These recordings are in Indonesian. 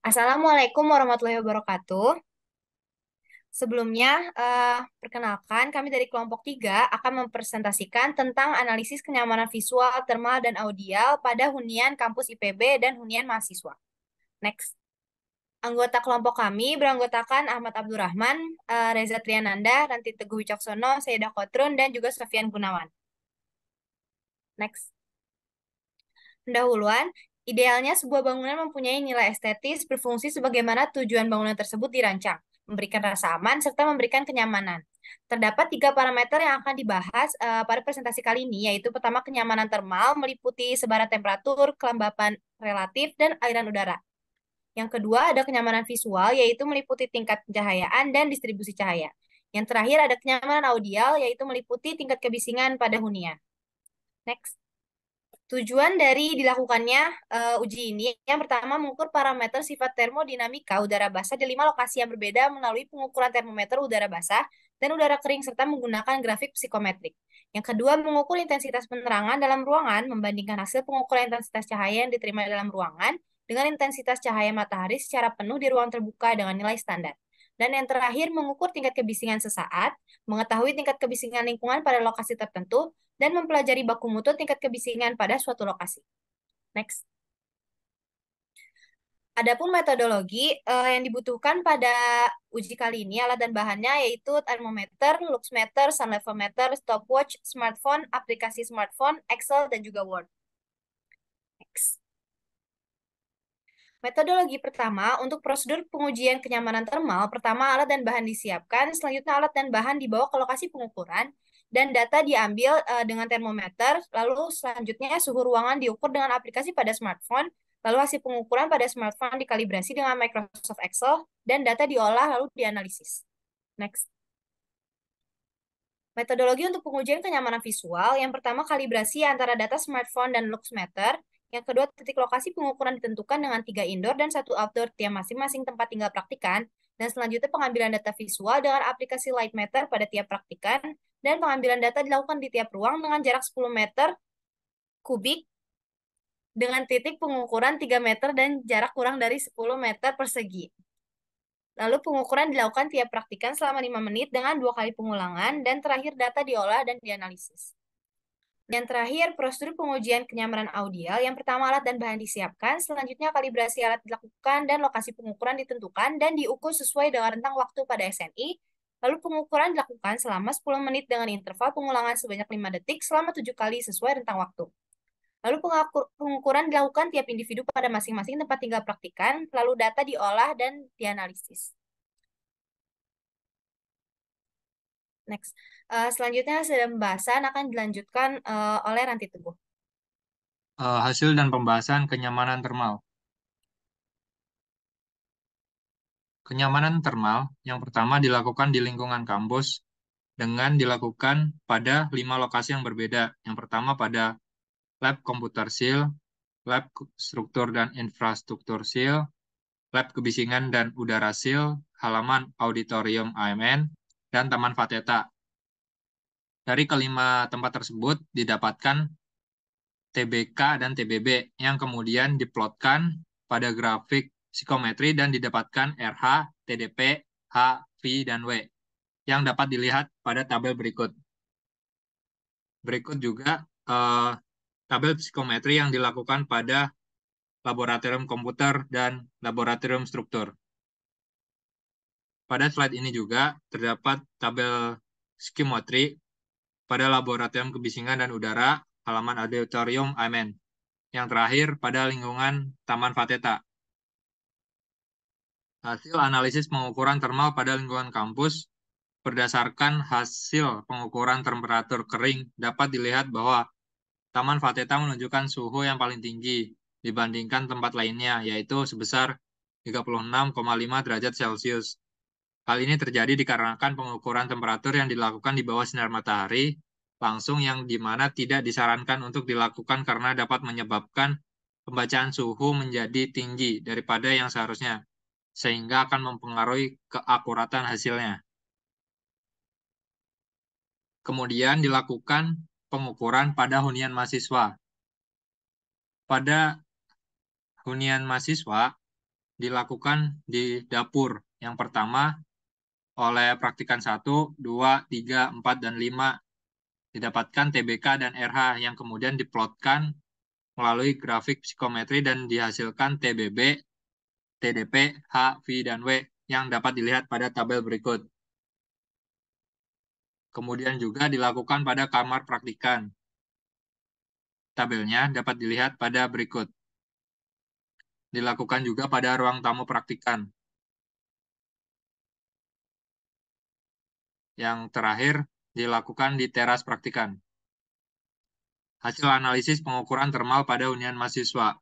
Assalamualaikum warahmatullahi wabarakatuh. Sebelumnya, perkenalkan kami dari kelompok 3 akan mempresentasikan tentang analisis kenyamanan visual, termal, dan audial pada hunian kampus IPB dan hunian mahasiswa. Next. Anggota kelompok kami beranggotakan Ahmad Abdurrahman, Reza Triananda, Ranti Teguh Wicaksono, Saidah Kotrun, dan juga Sofian Gunawan. Next. Pendahuluan, idealnya sebuah bangunan mempunyai nilai estetis berfungsi sebagaimana tujuan bangunan tersebut dirancang, memberikan rasa aman, serta memberikan kenyamanan. Terdapat tiga parameter yang akan dibahas pada presentasi kali ini, yaitu pertama kenyamanan termal, meliputi sebaran temperatur, kelembapan relatif, dan aliran udara. Yang kedua ada kenyamanan visual, yaitu meliputi tingkat pencahayaan dan distribusi cahaya. Yang terakhir ada kenyamanan audial, yaitu meliputi tingkat kebisingan pada hunian. Next. Tujuan dari dilakukannya uji ini, yang pertama mengukur parameter sifat termodinamika udara basah di 5 lokasi yang berbeda melalui pengukuran termometer udara basah dan udara kering serta menggunakan grafik psikometrik. Yang kedua, mengukur intensitas penerangan dalam ruangan membandingkan hasil pengukuran intensitas cahaya yang diterima dalam ruangan dengan intensitas cahaya matahari secara penuh di ruang terbuka dengan nilai standar. Dan yang terakhir, mengukur tingkat kebisingan sesaat, mengetahui tingkat kebisingan lingkungan pada lokasi tertentu, dan mempelajari baku mutu tingkat kebisingan pada suatu lokasi. Next. Adapun metodologi yang dibutuhkan pada uji kali ini, alat dan bahannya yaitu termometer, luxmeter, sun level stopwatch, smartphone, aplikasi smartphone, Excel, dan juga Word. Next. Metodologi pertama, untuk prosedur pengujian kenyamanan termal, pertama alat dan bahan disiapkan, selanjutnya alat dan bahan dibawa ke lokasi pengukuran, dan data diambil dengan termometer, lalu selanjutnya suhu ruangan diukur dengan aplikasi pada smartphone, lalu hasil pengukuran pada smartphone dikalibrasi dengan Microsoft Excel, dan data diolah lalu dianalisis. Next. Metodologi untuk pengujian kenyamanan visual, yang pertama kalibrasi antara data smartphone dan luxmeter, yang kedua titik lokasi pengukuran ditentukan dengan 3 indoor dan 1 outdoor tiap masing-masing tempat tinggal praktikan, dan selanjutnya pengambilan data visual dengan aplikasi Lightmeter pada tiap praktikan, dan pengambilan data dilakukan di tiap ruang dengan jarak 10 meter kubik dengan titik pengukuran 3 meter dan jarak kurang dari 10 meter persegi. Lalu pengukuran dilakukan tiap praktikan selama 5 menit dengan 2 kali pengulangan, dan terakhir data diolah dan dianalisis. Dan terakhir, prosedur pengujian kenyamanan audial. Yang pertama alat dan bahan disiapkan, selanjutnya kalibrasi alat dilakukan dan lokasi pengukuran ditentukan dan diukur sesuai dengan rentang waktu pada SNI. Lalu pengukuran dilakukan selama 10 menit dengan interval pengulangan sebanyak 5 detik selama 7 kali sesuai rentang waktu. Lalu pengukuran dilakukan tiap individu pada masing-masing tempat tinggal praktikan, lalu data diolah dan dianalisis. Next. Selanjutnya hasil pembahasan akan dilanjutkan oleh Ranti Teguh. Hasil dan pembahasan kenyamanan termal. Kenyamanan termal yang pertama dilakukan di lingkungan kampus dengan dilakukan pada 5 lokasi yang berbeda. Yang pertama pada lab komputer sil, lab struktur dan infrastruktur sil, lab kebisingan dan udara sil, halaman auditorium AMN, dan Taman Fateta. Dari kelima tempat tersebut didapatkan TBK dan TBB yang kemudian diplotkan pada grafik psikometri dan didapatkan RH, TDP, H, V, dan W yang dapat dilihat pada tabel berikut. Berikut juga tabel psikometri yang dilakukan pada laboratorium komputer dan laboratorium struktur. Pada slide ini juga terdapat tabel psikometri pada laboratorium kebisingan dan udara, halaman auditorium AMN. Yang terakhir pada lingkungan Taman Fateta. Hasil analisis pengukuran termal pada lingkungan kampus berdasarkan hasil pengukuran temperatur kering dapat dilihat bahwa Taman Fateta menunjukkan suhu yang paling tinggi dibandingkan tempat lainnya, yaitu sebesar 36,5 derajat Celcius. Hal ini terjadi dikarenakan pengukuran temperatur yang dilakukan di bawah sinar matahari langsung yang dimana tidak disarankan untuk dilakukan karena dapat menyebabkan pembacaan suhu menjadi tinggi daripada yang seharusnya, sehingga akan mempengaruhi keakuratan hasilnya. Kemudian dilakukan pengukuran pada hunian mahasiswa. Pada hunian mahasiswa, dilakukan di dapur. Yang pertama oleh praktikan 1, 2, 3, 4, dan 5 didapatkan TBK dan RH yang kemudian diplotkan melalui grafik psikometri dan dihasilkan TBB, TDP, H, V, dan W yang dapat dilihat pada tabel berikut. Kemudian juga dilakukan pada kamar praktikan. Tabelnya dapat dilihat pada berikut. Dilakukan juga pada ruang tamu praktikan. Yang terakhir, dilakukan di teras praktikan. Hasil analisis pengukuran termal pada hunian mahasiswa.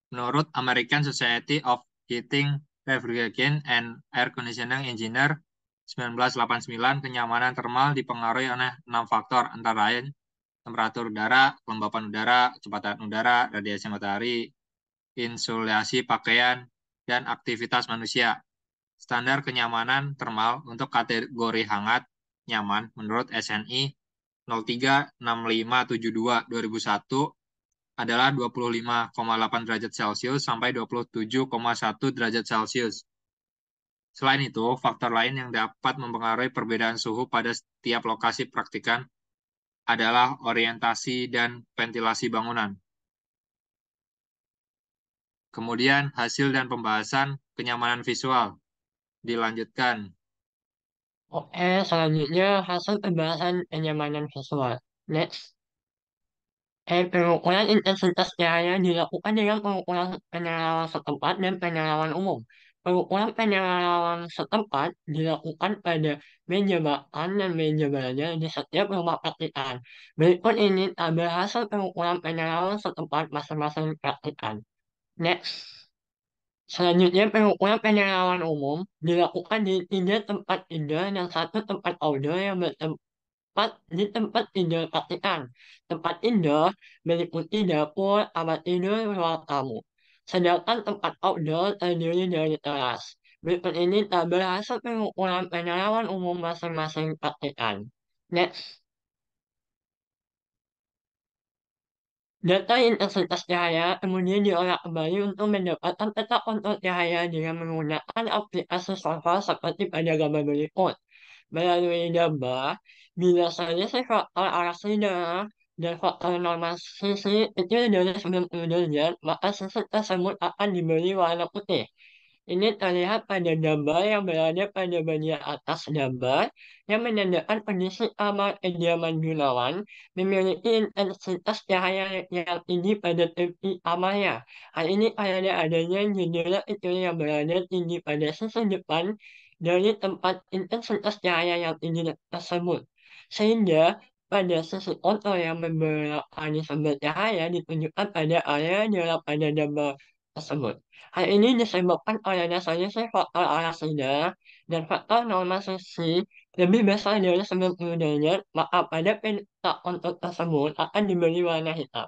Menurut American Society of Heating, Refrigeration, and Air Conditioning Engineer 1989, kenyamanan termal dipengaruhi oleh 6 faktor, antara lain temperatur udara, kelembapan udara, kecepatan udara, radiasi matahari, insulasi pakaian, dan aktivitas manusia. Standar kenyamanan termal untuk kategori hangat nyaman menurut SNI 036572/2001 adalah 25,8 derajat Celcius sampai 27,1 derajat Celcius. Selain itu, faktor lain yang dapat mempengaruhi perbedaan suhu pada setiap lokasi praktikan adalah orientasi dan ventilasi bangunan. Kemudian, hasil dan pembahasan kenyamanan visual. Dilanjutkan. Oke, selanjutnya hasil pembahasan kenyamanan visual. Next. Pengukuran intensitas cahaya dilakukan dengan pengukuran penerawan setempat dan penerawan umum. Pengukuran penerawan setempat dilakukan pada meja makan dan meja belajar di setiap rumah praktikan. Berikut ini tabel hasil pengukuran penerawan setempat masing-masing praktikan. Next. Selanjutnya, pengukuran penerawan umum dilakukan di 3 tempat tidur dan 1 tempat outdoor yang bertempat di tempat tidur praktikan. Tempat tidur meliputi dapur, kamar tidur, ruang tamu. Sedangkan tempat outdoor terdiri dari teras. Berikut ini tabel hasil pengukuran penerawan umum masing-masing praktikan. Next. Data intensitas cahaya kemudian diolah kembali untuk mendapatkan peta kontur cahaya dengan menggunakan aplikasi software seperti pada gambar berikut. Melalui gambar, bila saja faktor arah sinar dan faktor normal sisi kecil dari 90 derajat, maka sisi tersebut akan diberi warna putih. Ini terlihat pada gambar yang berada pada bagian atas gambar yang menandakan kondisi kamar kediaman Gunawan memiliki intensitas cahaya yang tinggi pada tepi kamarnya. Hal ini karena adanya jendela kecil yang berada tinggi pada sisi depan dari tempat intensitas cahaya yang tinggi tersebut. Sehingga pada sisi kotor yang membelakangi sumber cahaya ditunjukkan pada area gelap pada gambar tersebut. Hal ini disebabkan oleh dasarnya faktor arah sinar dan faktor normal sisi lebih besar dari 90 derajat, maka pada peta kontur tersebut akan diberi warna hitam.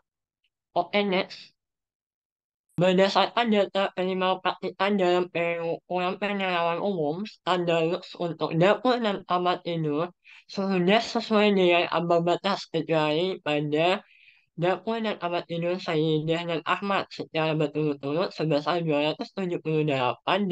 Oke, next. Berdasarkan data kelima praktikan dalam pengukuran penerawan umum, standar lux untuk dapur dan kamar tidur sudah sesuai dengan ambang batas kecuali pada dapur dan kamar tidur Sayyidah dan Ahmad secara berturut-turut sebesar 278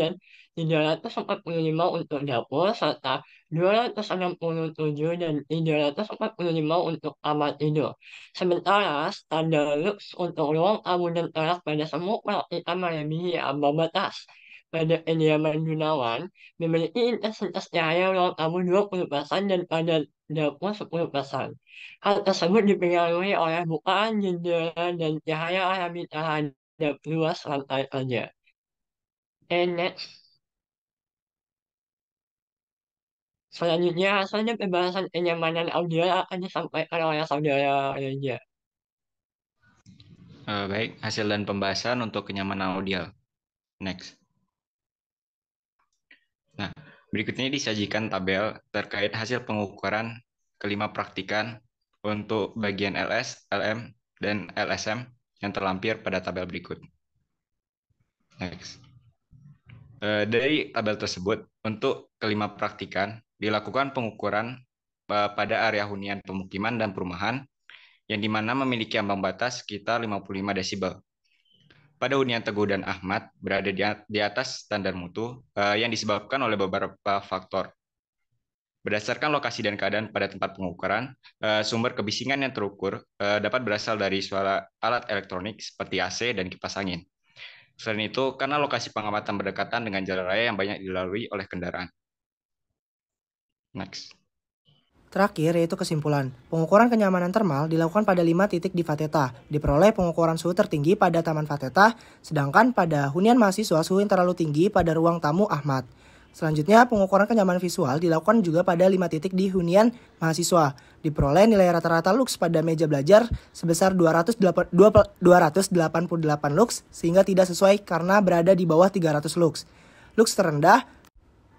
dan 345 untuk dapur serta 267 dan 345 untuk kamar tidur. Sementara standar lux untuk ruang tamu dan teras pada semua praktikan melebihi ambang batas. Pada kediaman Gunawan memiliki intensitas cahaya ruang tamu 20% dan pada dapur 10%. Hal tersebut dipengaruhi oleh bukaan jendela dan cahaya alami terhadap luas lantai kerja. And next. Selanjutnya, hasilnya pembahasan kenyamanan audio akan disampaikan oleh saudara Reza. Baik, hasil dan pembahasan untuk kenyamanan audio. Next. Nah, berikutnya disajikan tabel terkait hasil pengukuran kelima praktikan untuk bagian LS, LM, dan LSM yang terlampir pada tabel berikut. Next. Dari tabel tersebut, untuk kelima praktikan dilakukan pengukuran pada area hunian pemukiman dan perumahan yang dimana memiliki ambang batas sekitar 55 desibel. pada hunian Teguh dan Ahmad berada di atas standar mutu yang disebabkan oleh beberapa faktor. Berdasarkan lokasi dan keadaan pada tempat pengukuran, sumber kebisingan yang terukur dapat berasal dari suara alat elektronik seperti AC dan kipas angin. Selain itu, karena lokasi pengamatan berdekatan dengan jalan raya yang banyak dilalui oleh kendaraan. Next. Terakhir yaitu kesimpulan. Pengukuran kenyamanan termal dilakukan pada 5 titik di Fateta. Diperoleh pengukuran suhu tertinggi pada Taman Fateta, sedangkan pada hunian mahasiswa suhu yang terlalu tinggi pada ruang tamu Ahmad. Selanjutnya, pengukuran kenyamanan visual dilakukan juga pada 5 titik di hunian mahasiswa. Diperoleh nilai rata-rata lux pada meja belajar sebesar 288 lux, sehingga tidak sesuai karena berada di bawah 300 lux. Lux terendah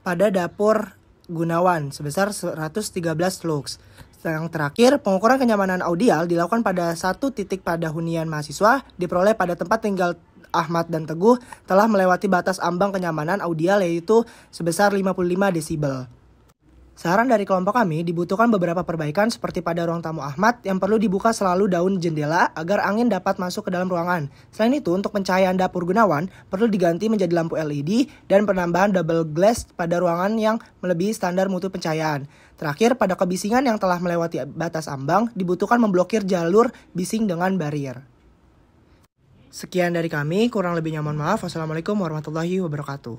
pada dapur Gunawan sebesar 113 lux. Yang terakhir, pengukuran kenyamanan audial dilakukan pada 1 titik pada hunian mahasiswa, diperoleh pada tempat tinggal Ahmad dan Teguh telah melewati batas ambang kenyamanan audial yaitu sebesar 55 desibel. Saran dari kelompok kami, dibutuhkan beberapa perbaikan seperti pada ruang tamu Ahmad yang perlu dibuka selalu daun jendela agar angin dapat masuk ke dalam ruangan. Selain itu, untuk pencahayaan dapur Gunawan perlu diganti menjadi lampu LED dan penambahan double glass pada ruangan yang melebihi standar mutu pencahayaan. Terakhir, pada kebisingan yang telah melewati batas ambang, dibutuhkan memblokir jalur bising dengan barrier. Sekian dari kami, kurang lebihnya mohon maaf. Wassalamualaikum warahmatullahi wabarakatuh.